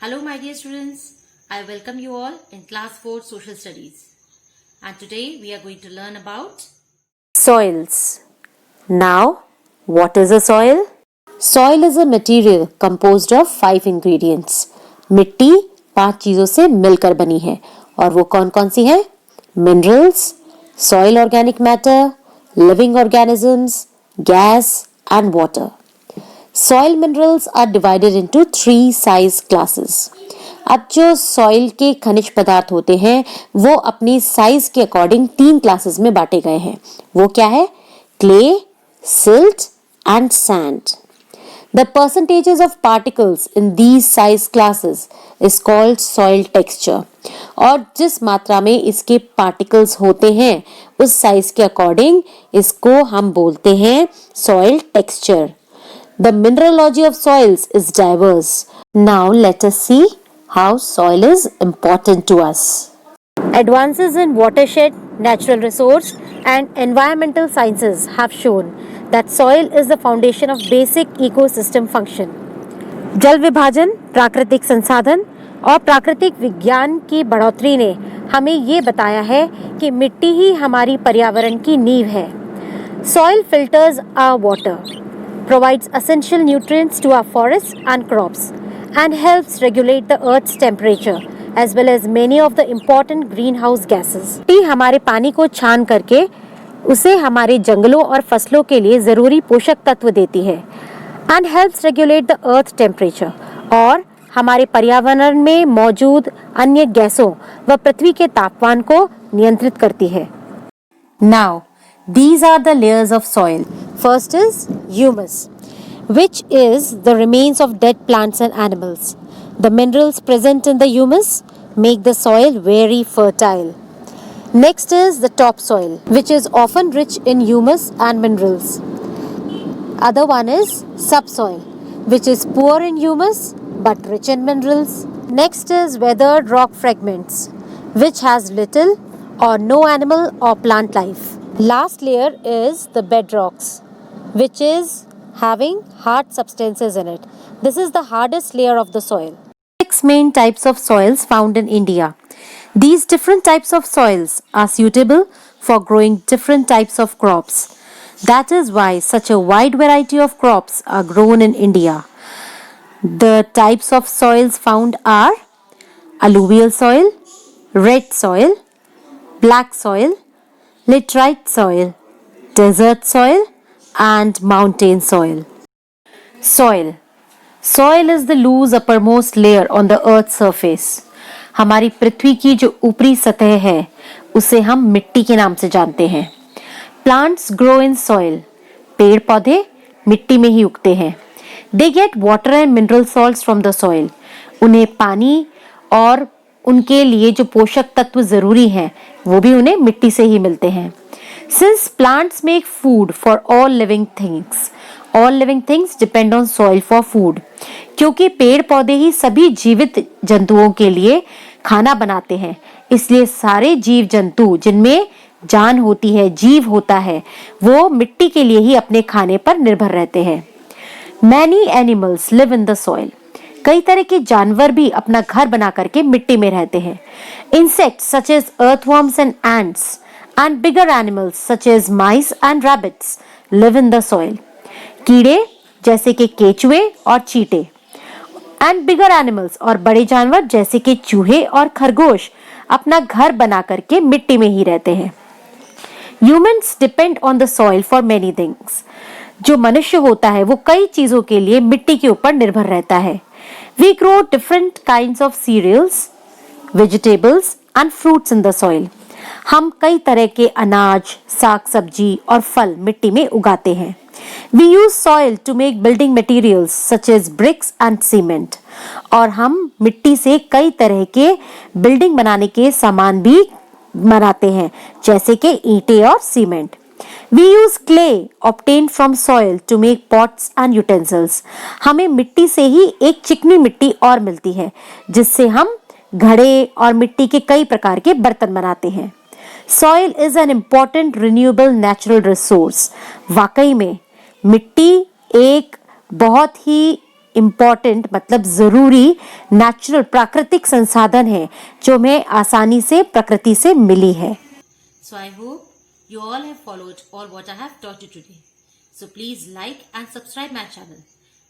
Hello my dear students, I welcome you all in class 4 social studies and today we are going to learn about soils. Now, what is a soil? Soil is a material composed of 5 ingredients. मिट्टी 5 चीजों से मिलकर बनी है और वो कौन कौन सी है? Minerals, soil organic matter, living organisms, gas and water. Soil minerals are divided into 3 size classes. अब जो सॉइल के खनिज पदार्थ होते हैं वो अपनी साइज के अकॉर्डिंग 3 क्लासेस में बांटे गए हैं. वो क्या है? Clay, silt and sand. The percentages of particles in these size classes is called soil texture. और जिस मात्रा में इसके particles होते हैं उस साइज के अकॉर्डिंग इसको हम बोलते हैं soil texture. The mineralogy of soils is diverse. Now let us see how soil is important to us. Advances in watershed, natural resource and environmental sciences have shown that soil is the foundation of basic ecosystem function. जल विभाजन, प्राकृतिक संसाधन और प्राकृतिक विज्ञान की बढ़ोतरी ने हमें ये बताया है कि मिट्टी ही हमारी पर्यावरण की नींव है. Soil filters our water, provides essential nutrients to our forests and crops, and helps regulate the earth's temperature as well as many of the important greenhouse gases. मिट्टी हमारे पानी को छान करके उसे हमारे जंगलों और फसलों के लिए ज़रूरी पोषक तत्व देती है and helps regulate the earth temperature और हमारे पर्यावरण में मौजूद अन्य गैसों व पृथ्वी के तापमान को नियंत्रित करती है. Now, these are the layers of soil. First is humus, which is the remains of dead plants and animals. The minerals present in the humus make the soil very fertile. Next is the topsoil, which is often rich in humus and minerals. Other one is subsoil, which is poor in humus but rich in minerals. Next is weathered rock fragments, which has little or no animal or plant life. Last layer is the bedrocks, which is having hard substances in it. This is the hardest layer of the soil. 6 main types of soils found in India. These different types of soils are suitable for growing different types of crops. That is why such a wide variety of crops are grown in India. The types of soils found are alluvial soil, red soil, black soil, laterite soil, desert soil and mountain soil. Soil. Soil is the loose uppermost layer on the earth's surface. हमारी पृथ्वी की जो ऊपरी सतह है उसे हम मिट्टी के नाम से जानते हैं. Plants grow in soil. पेड़ पौधे मिट्टी में ही उगते हैं. They get water and mineral salts from the soil. उन्हें पानी और उनके लिए जो पोषक तत्व जरूरी हैं वो भी उन्हें मिट्टी से ही मिलते हैं. Since plants make food for all living things depend on soil for food. क्योंकि पेड़ पौधे ही सभी जीवित जंतुओं के लिए खाना बनाते हैं इसलिए सारे जीव जंतु जिनमें जान होती है, जीव होता है, वो मिट्टी के लिए ही अपने खाने पर निर्भर रहते हैं. Many animals live in the soil. कई तरह के जानवर भी अपना घर बना करके मिट्टी में रहते हैं. Insects such as earthworms and ants and bigger animals such as mice and rabbits live in the soil. कीड़े जैसे कि केचुए और चींटे and bigger animals और बड़े जानवर जैसे कि चूहे और खरगोश अपना घर बना करके मिट्टी में ही रहते हैं. Humans depend on the soil for many things. जो मनुष्य होता है वो कई चीजों के लिए मिट्टी के ऊपर निर्भर रहता है. We grow different kinds of cereals, vegetables and fruits in the soil. हम कई तरह के अनाज, साग सब्जी और फल मिट्टी में उगाते हैं. We use soil to make building materials such as bricks and cement. और हम मिट्टी से कई तरह के बिल्डिंग बनाने के सामान भी बनाते हैं जैसे कि ईंटें और cement. We use clay obtained from soil to make pots and utensils. हमें मिट्टी से ही एक चिकनी मिट्टी और मिलती है जिससे हम घड़े और मिट्टी के कई प्रकार के बर्तन बनाते हैं. Soil is an important renewable natural resource. वाकई में मिट्टी एक बहुत ही इम्पॉर्टेंट मतलब जरूरी नेचुरल प्राकृतिक संसाधन है जो हमें आसानी से प्रकृति से मिली है। So I hope you all have followed all what I have taught you today. So please like and subscribe my channel.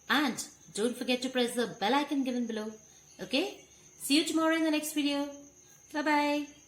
And don't forget to press the bell icon given below. Okay? See you tomorrow in the next video. Bye bye.